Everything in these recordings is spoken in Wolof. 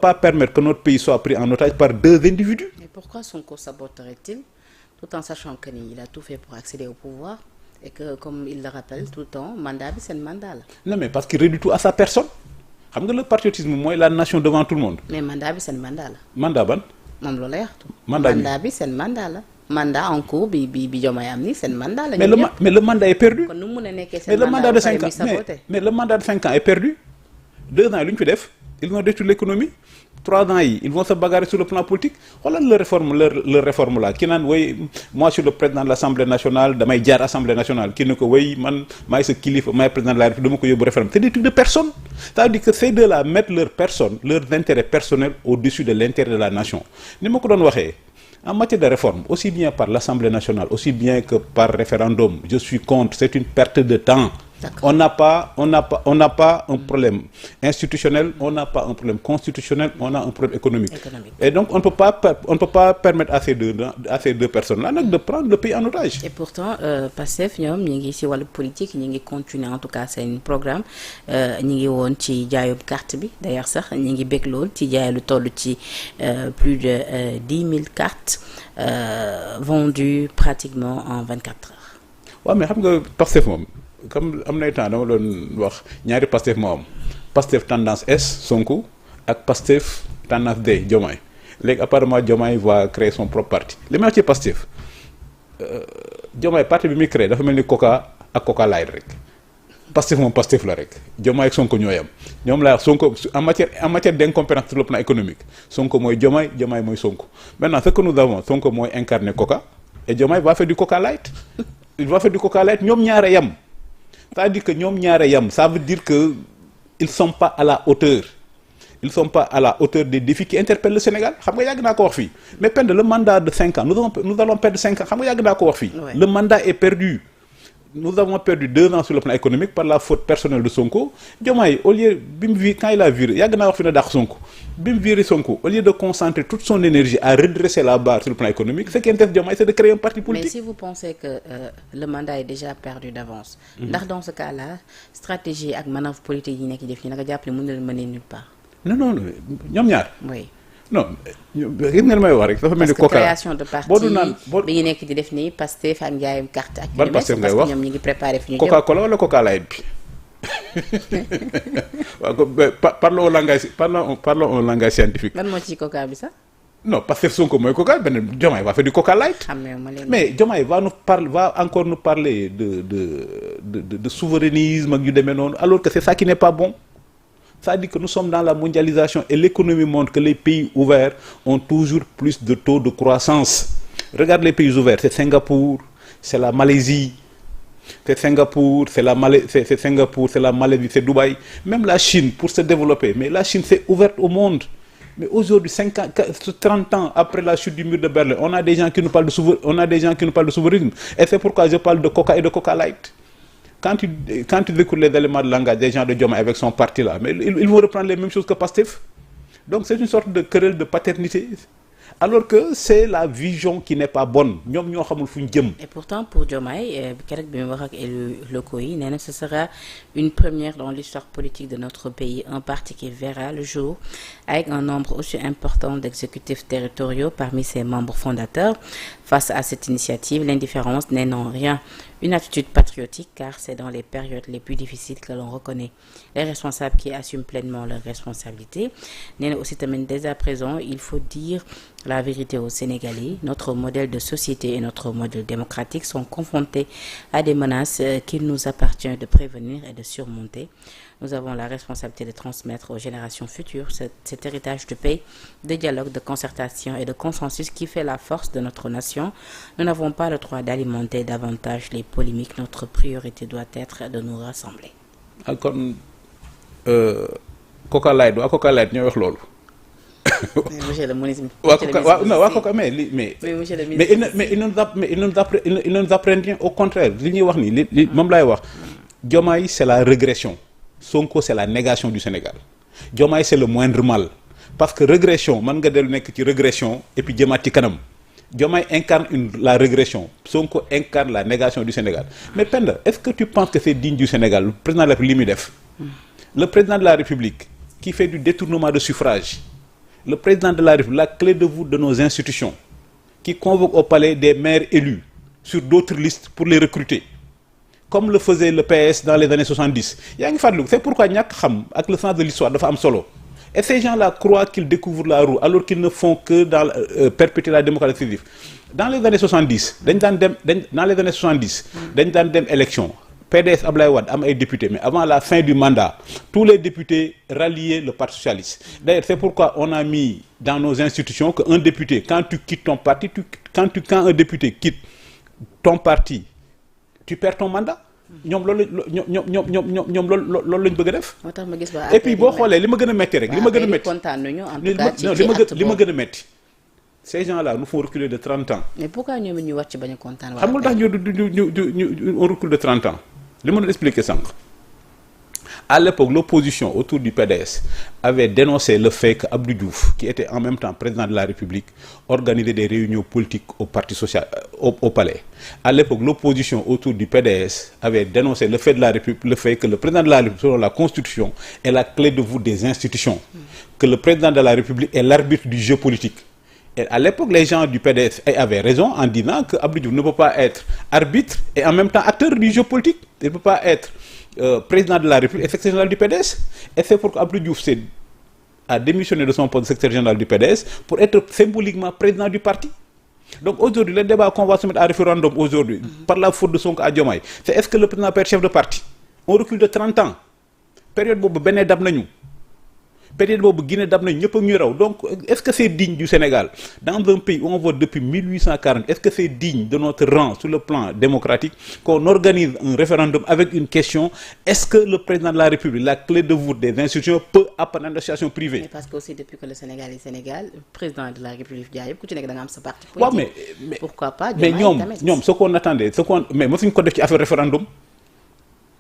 pas permettre que notre pays soit pris en otage par deux individus. Mais pourquoi Sonko saboterait-il tout en sachant que il a tout fait pour accéder au pouvoir et que, comme il le rappelle tout le temps, mandat bi seen mandat la. Non mais parce qu'il réduit tout à sa personne. xam nga le patriotisme mooy la nation devant tout le monde. mais mandat bi seen mandat la. mandat ban. moom loolu lay waxtu. mandat bi seen mandat la. mandat en cours bi Diomaye am ni seen mandat la. mais le mandat est perdu. kon nu mu mën a nekkee seen mandat de 5 ans mais le mandat de 5 ans est perdu. 2 ans yi lu ñu fi def ils ont détruit l'économie. 3 ans yi ils vont se bagarrer sur le plan politique xoolal leur réforme là ki naan way moi je suis le président de l'Assemblée nationale damay jaar Assemblée nationale ki ne ko way man maay sa kilifa maay président de la République dama ko yóbbu réforme c'est des trucs de personne. c'est-à-dire que ces deux-là mettent leur personne leurs intérêts personnels au-dessus de l'intérêt de la nation ni ma ko doon waxee en matière de réforme aussi bien par l'Assemblée nationale aussi bien que par référendum je suis contre c'est une perte de temps. On n'a pas un problème institutionnel, on n'a pas un problème constitutionnel, on a un problème économique. Et donc on ne peut pas permettre à ces deux personnes-là nag de prendre le pays en otage. Et pourtant Pastef ñoom ñi ngi ci wàllu politique ñi ngi continuer en tout cas seen programme ñi ngi woon ci jaayub carte bi d'ailleurs sax ñi ngi bég lool ci jaay lu toll ci plus de 10 000 cartes vendues pratiquement en 24 heures. waaw mais xam nga Pastef moom. comme am nay temps dama doon wax ñaari Pastef moo am Pastef tendance S Sonko ak Pastef tendance D Diomaye léegi apparemment Diomaye va créer son propre parti li may wax ci Pastef Diomaye parti bi muy créé dafa mel ni Coca ak Coca Light rek Pastef moom Pastef la rek Diomaye ak Sonko ñooy am ñoom laa wax Sonko en matière d'incompétence sur le plan économique Sonko mooy Diomaye mooy Sonko maintenant ce que nous avons Sonko mooy incarner Coca et Diomaye va faire du Coca Light il va faire du Coca Light ñoom ñaare yam. C'est-à-dire que ñoom ñaare yam ça veut dire que ils sont pas à la hauteur des défis qui interpellent le Sénégal xam nga yàgg naa ko wax fii mais pendant le mandat de 5 ans nous allons perdre 5 ans xam nga yàgg naa ko wax fii le mandat est perdu nous avons perdu 2 ans sur le plan économique par la faute personnelle de Sonko Diomaye au lieu bi mu vi quand il a viré yàgg naa wax fi na dàq Sonko bi mu viré Sonko au lieu de concentrer toute son énergie à redresser la barre sur le plan économique ce qui intéresse Diomaye c'est de créer un parti politique. Mais si vous pensez que le mandat est déjà perdu d'avance. ndax dans ce cas-là stratégie ak manœuvre politique yi nekk def ñi naka jàpp ne mën na leen mener nulle part. non ñoom ñaar. oui. non gis nga li may wax rek dafa mel ni Coca création de parti bi ñu nekk di def nii Pastef ak njaayum carte ak ban Pastef ngay wax ñoom ñu ngi préparé fi ñu Coca Cola wala Coca Light bi waaw parlons au langage scientifique. lan moo ci Coca bi sax. non Pastef Sonko mooy Coca benn Diomaye va faire du Coca Light. mais Diomaye va encore nous parler de souverainisme ak yu demee noonu alors que c'est ça qui n'est pas bon. C'est-à-dire que nous sommes dans la mondialisation et l'économie montre que les pays ouverts ont toujours plus de taux de croissance. Regarde les pays ouverts, c'est Singapour, c'est la Malaisie, c'est Singapour, c'est la Malaisie, c'est Dubaï. Même la Chine pour se développer, mais la Chine s'est ouverte au monde. Mais aujourd'hui, 30 ans après la chute du mur de Berlin, on a des gens qui nous parlent de souverainisme. Et c'est pourquoi je parle de Coca et de Coca Light. Quand tu écoutes les éléments de langage des gens de Diomaye avec son parti là, mais ils vont reprendre les mêmes choses que Pastef. Donc c'est une sorte de querelle de paternité. Alors que c'est la vision qui n'est pas bonne ñoom ñoo xamul fu ñu jëm. Et pourtant pour Diomaye keroog bi mu wax ak élus locaux yi nee na ce sera une première dans l'histoire politique de notre pays un parti qui verra le jour avec un nombre aussi important d'exécutifs territoriaux parmi ses membres fondateurs. Face à cette initiative, l'indifférence n'est en rien une attitude patriotique car c'est dans les périodes les plus difficiles que l'on reconnaît les responsables qui assument pleinement leurs responsabilités. Nee na aussi tamit dès à présent il faut dire la vérité aux Sénégalais. Notre modèle de société et notre modèle démocratique sont confrontés à des menaces qu'il nous appartient de prévenir et de surmonter. Nous avons la responsabilité de transmettre aux générations futures cet héritage de paix, de dialogue, de concertation et de consensus qui fait la force de notre nation. Nous n'avons pas le droit d'alimenter davantage les polémiques. Notre priorité doit être de nous rassembler. kon Coca Light waa Coca Light ñoo wax loolu. Monsieur le ministre. waa Coca mais il ne nous apprend rien au contraire li ñuy wax nii li moom laay wax Diomaye c'est la régression. Sonko c'est la négation du Sénégal Diomaye c'est le moindre mal parce que régression mën nga dellu nekk ci régression et puis jëmaat ci kanam Diomaye incarne la régression Sonko incarne la négation du Sénégal mais Penda est-ce que tu penses que c'est digne du Sénégal le président de la République li muy def le président de la République qui fait du détournement de suffrage le président de la République, la clé de voûte de nos institutions, qui convoque au palais des maires élus sur d'autres listes pour les recruter, comme le faisait le PS dans les années 70. C'est pourquoi ñàkk xam ak le sens de l'histoire dafa am solo. Et ces gens-là croient qu'ils découvrent la roue alors qu'ils ne font que perpétuer la démocratie vive. Dans les années 70, dañ daan dem élection. PDS Ablaye Wade am ay députés, mais avant la fin du mandat, tous les députés ralliaient le Parti socialiste. D'ailleurs, c'est pourquoi on a mis dans nos institutions qu'un député, quand tu quittes ton parti, quand un député quitte ton parti, tu perds ton mandat. ñoom loolu lañ bëgg a def. moo tax ma gis ba et puis boo xoolee li ma gën a métti rek. li ma gën a métti kontaan nañu en tout cas ci li ma gën a métti. ces gens-là nous font reculer de 30 ans. mais pourquoi ñoom ñu war ci bañ a kontaan. xam nga lu tax on recule de 30 ans. li ma doon expliquer sànq. À l'époque, l'opposition autour du PDS avait dénoncé le fait que Abdou Diouf, qui était en même temps président de la République, organisait des réunions politiques au Parti social, au palais. À l'époque, l'opposition autour du PDS avait dénoncé le fait que le président de la République, selon la Constitution, est la clé de voûte des institutions, que le président de la République est l'arbitre du jeu politique. Et à l'époque, les gens du PDS avaient raison en disant que Abdou Diouf ne peut pas être arbitre et en même temps acteur du jeu politique. Il ne peut pas être président de la République et secrétaire général du PDS. Et c'est pourquoi Abdou Diouf a démissionné de son poste de secrétaire général du PDS pour être symboliquement président du parti. Donc aujourd'hui, le débat qu'on va se mettre à référendum aujourd'hui, par la faute de Sonko à Diomaye, c'est est-ce que le président peut être chef de parti? On recule de 30 ans. Période boobu Bénin dab nañu. Période boobu Guinée dab nañu ñëpp ak ñu raw. Donc est-ce que c'est digne du Sénégal, dans un pays où on vote depuis 1840, est-ce que c'est digne de notre rang sur le plan démocratique qu'on organise un référendum avec une question: est-ce que le président de la République, la clé de voûte des institutions, peut appeler une association privée? Mais parce que aussi depuis que le Sénégal est Sénégal, le président de la République jaay ku ci nekk da nga am sa parti politique. Ouais, mais pourquoi pas? Mais ñoom ce qu'on attendait, mais mosuñu ko def ci affaire référendum.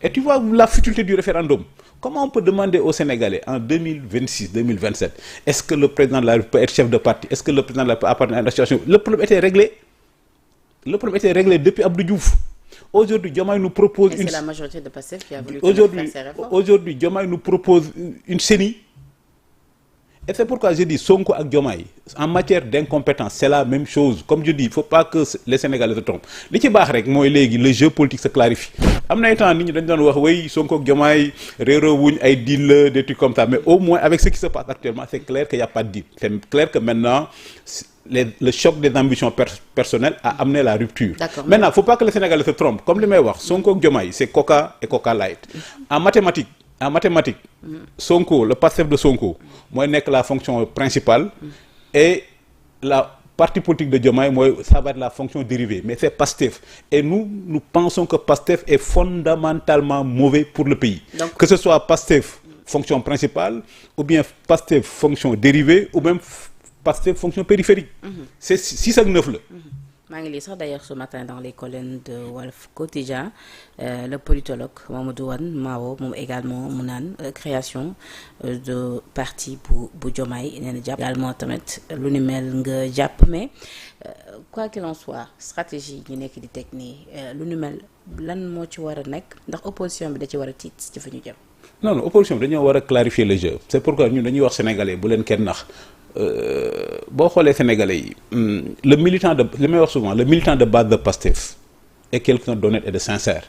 Et tu vois la futilité du référendum. Comment on peut demander aux Sénégalais en 2026, 2027, est-ce que le président de la République peut être chef de parti? Est-ce que le président de la République peut appartenir à une association? Le problème était réglé. Le problème était réglé depuis Abdou Diouf. Aujourd'hui, Diomaye nous propose c'est la majorité de Pastef qui a voulu faire ces réformes. Aujourd'hui, Diomaye nous propose une CENI. Et c'est pourquoi je dis Sonko ak Diomaye, en matière d'incompétence, c'est la même chose. Comme je dis, il ne faut pas que les Sénégalais se trompent. Ce qui est bien, le jeu politique se clarifie. Il y a des gens qui disent oui, Sonko ak Diomaye, réerewuñ ay deal, des trucs comme ça. Mais au moins, avec ce qui se passe actuellement, c'est clair qu'il n'y a pas de deal. C'est clair que maintenant, le choc des ambitions personnelles a amené la rupture. Maintenant, il ne faut pas que les Sénégalais se trompent. Comme les meilleurs, Sonko ak Diomaye, c'est Coca et Coca Light. En mathématiques, Sonko, le Pastef de Sonko, moi n'est que la fonction principale et la partie politique de Diomaye, moi, ça va être la fonction dérivée. Mais c'est Pastef. Et nous pensons que Pastef est fondamentalement mauvais pour le pays. Donc, que ce soit Pastef fonction principale, ou bien Pastef fonction dérivée, ou même Pastef fonction périphérique. C'est 6 ak 9 là. maa ngi lire sax d'ailleurs ce matin dans les colonnes de Walf Quotidien le politologue Mamadou Wane Mao moom également mu naan création de parti bu Diomaye nee na jàpp également tamit lu ni mel nga jàpp mais quoi qu'il en soit stratégie ñu nekk di teg nii lu ni mel lan moo ci war a nekk ndax opposition bi da ci war a tiit ci fa ñu jëm. Non opposition bi dañoo war a clarifier le jeu. C'est pourquoi ñun dañuy wax sénégalais bu leen kenn nax. Boo xoolee Sénégalais yi le militant de li may wax souvent le militant de base de Pastef est quelqu'un d'honnête et de sincère.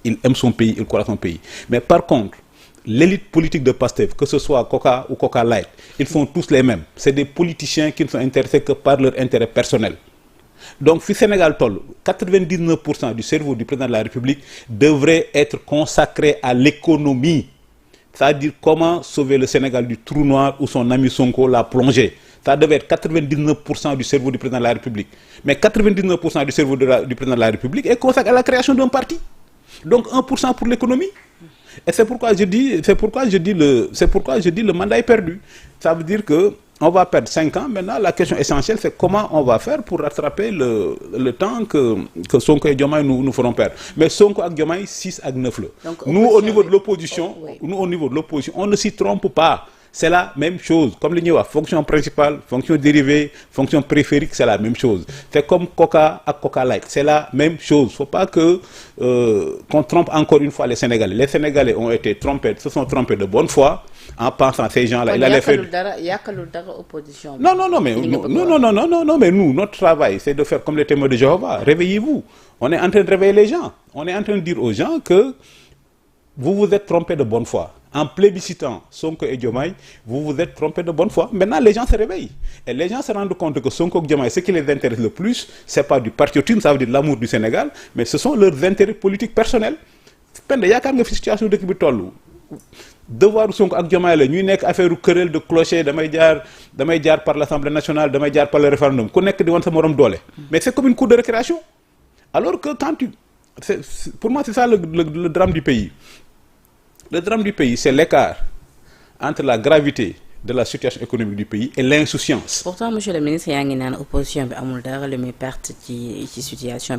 Il aime son pays, il croit à son pays. Mais par contre, l'élite politique de Pastef, que ce soit Coca ou Coca Light, ils sont tous les mêmes. C'est des politiciens qui ne sont intéressés que par leur intérêt personnel. Donc, fi Sénégal toll, 99% du cerveau du président de la République devrait être consacré à l'économie. C'est-à-dire comment sauver le Sénégal du trou noir où son ami Sonko l'a plongé. Ça devait être 99% du cerveau du président de la République. Mais 99% du cerveau du président de la République est consacré à la création d'un parti. Donc 1% pour l'économie. Et c'est pourquoi je dis le mandat est perdu. Ça veut dire que on va perdre 5 ans. Maintenant, la question essentielle, c'est comment on va faire pour rattraper le temps que Sonko et Diomaye nous feront perdre. Mais Sonko et Diomaye, 6 à 9 là. Donc, nous, au niveau de l'opposition, on ne s'y trompe pas. C'est la même chose. Comme le Niwa, fonction principale, fonction dérivée, fonction périphérique, c'est la même chose. C'est comme Coca à Coca Light. C'est la même chose. Il ne faut pas qu'on trompe encore une fois les Sénégalais. Les Sénégalais ont été trompés, se sont trompés de bonne foi. en pensant ces gens-là. Il allait faire yàkkalul dara opposition. Non, mais nous, notre travail, c'est de faire comme les témoins de Jéhovah. Réveillez-vous. On est en train de réveiller les gens. On est en train de dire aux gens que vous vous êtes trompés de bonne foi. En plébiscitant Sonko et Diomaye, vous vous êtes trompés de bonne foi. Maintenant, les gens se réveillent. Et les gens se rendent compte que Sonko et Diomaye, ce qui les intéresse le plus, c'est pas du patriotisme, ça veut dire l'amour du Sénégal, mais ce sont leurs intérêts politiques personnels. Pende yaakaar nga fi situation dëkk bi toll devoir Sonko ak Diomaye la ñuy nekk affaire querelle de clocher damay jaar par l'Assemblée nationale damay jaar par le référendum ku nekk di wan sa morom doole. Mais c'est comme une cour de récréation. Alors que pour moi c'est ça le drame du pays. Le drame du pays, c'est l'écart entre la gravité de la situation économique du pays et l'insouciance. Pourtant, monsieur le ministre, yaa ngi naan opposition bi amul dara lu muy perte ci situation bi.